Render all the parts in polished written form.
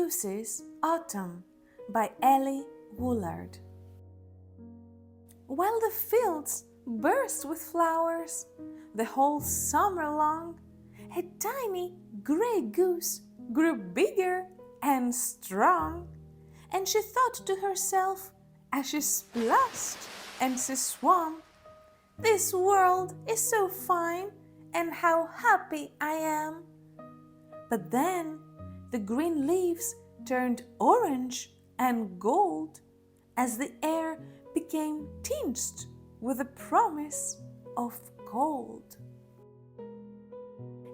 Goose's Autumn by ELLI WOOLLARD. While the fields burst with flowers the whole summer long, a tiny grey goose grew bigger and strong, and she thought to herself as she splashed and she swam, "This world is so fine, and how happy I am." But then the green leaves turned orange and gold as the air became tinged with the promise of cold.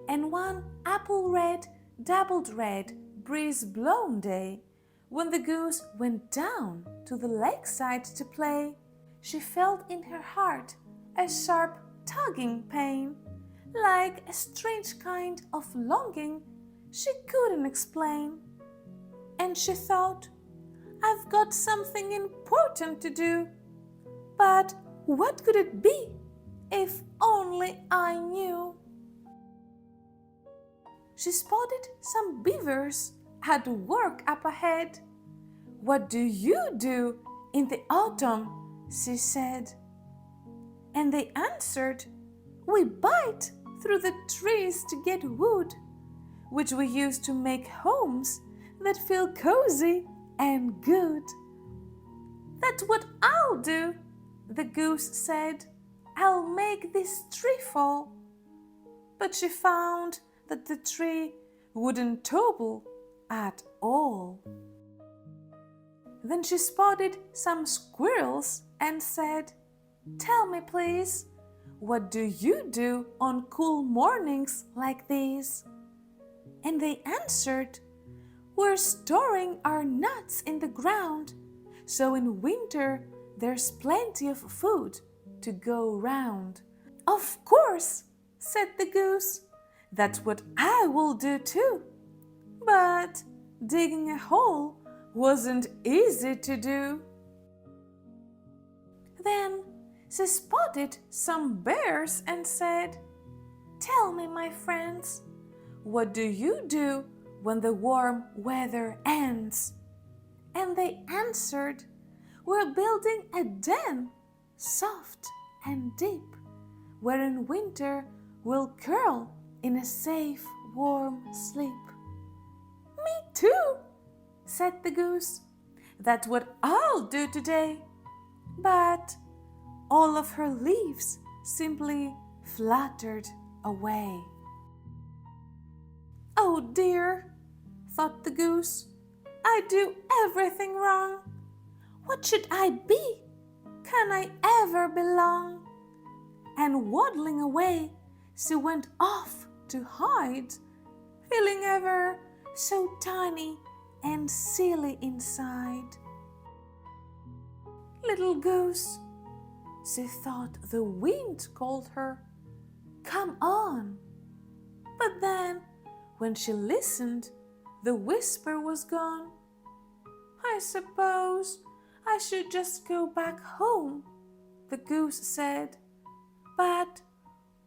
And one apple red, doubled red, breeze-blown day, when the goose went down to the lakeside to play, she felt in her heart a sharp tugging pain, like a strange kind of longing she couldn't explain. And she thought, "I've got something important to do, but what could it be if only I knew?" She spotted some beavers at work up ahead. "What do you do in the autumn?" she said. And they answered, "We bite through the trees to get wood, which we use to make homes that feel cozy and good." "That's what I'll do," the goose said. "I'll make this tree fall." But she found that the tree wouldn't topple at all. Then she spotted some squirrels and said, "Tell me please, what do you do on cool mornings like these?" And they answered, "We're storing our nuts in the ground, so in winter there's plenty of food to go round." "Of course," said the goose, "that's what I will do too." But digging a hole wasn't easy to do. Then she spotted some bears and said, "Tell me, my friends, what do you do when the warm weather ends?" And they answered, "We're building a den, soft and deep, where in winter we'll curl in a safe, warm sleep." "Me too," said the goose. "That's what I'll do today." But all of her leaves simply fluttered away. "Oh dear," thought the goose, "I do everything wrong. What should I be? Can I ever belong?" And waddling away, she went off to hide, feeling ever so tiny and silly inside. "Little goose," she thought the wind called her, "come on." But then, when she listened, the whisper was gone. "I suppose I should just go back home," the goose said. But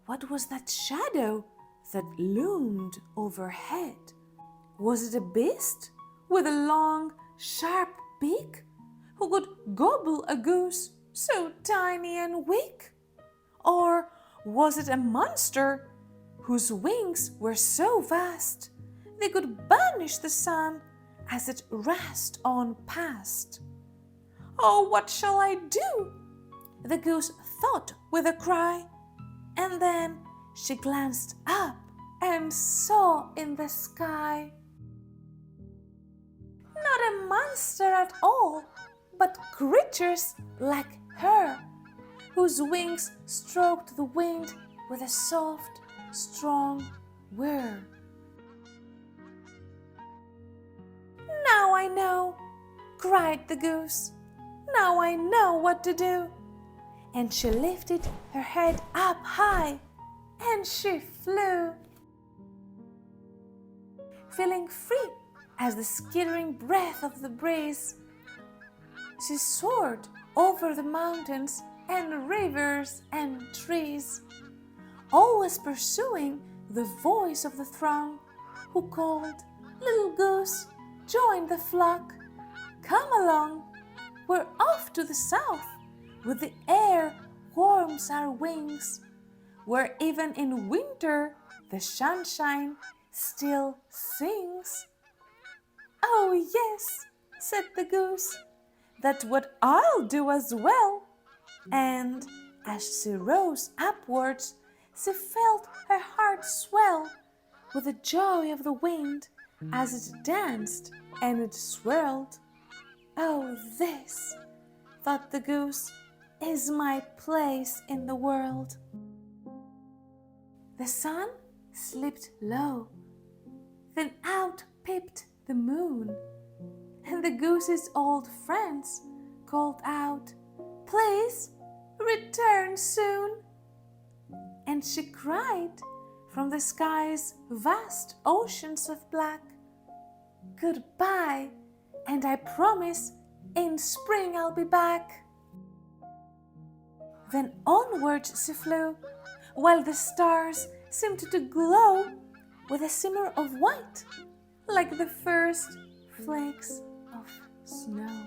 what was that shadow that loomed overhead? Was it a beast with a long, sharp beak who could gobble a goose so tiny and weak? Or was it a monster whose wings were so vast they could banish the sun as it raced on past? "Oh, what shall I do?" the goose thought with a cry, and then she glanced up and saw in the sky not a monster at all, but creatures like her, whose wings stroked the wind with a soft, strong whir. "Now I know," cried the goose. "Now I know what to do." And she lifted her head up high and she flew. Feeling free as the skittering breath of the breeze, she soared over the mountains and rivers and trees, always pursuing the voice of the throng who called, "Little goose, join the flock. Come along, we're off to the south, where the air warms our wings, where even in winter the sunshine still sings. Oh yes, said the goose, that's what I'll do as well. And as she rose upwards, she felt her heart swell with the joy of the wind as it danced and it swirled. Oh, this, thought the goose, is my place in the world. The sun slipped low, then out peeped the moon, and the goose's old friends called out, "Please return soon." And she cried from the sky's vast oceans of black, "Goodbye, and I promise in spring I'll be back." Then onwards she flew, while the stars seemed to glow with a shimmer of white, like the first flakes of snow.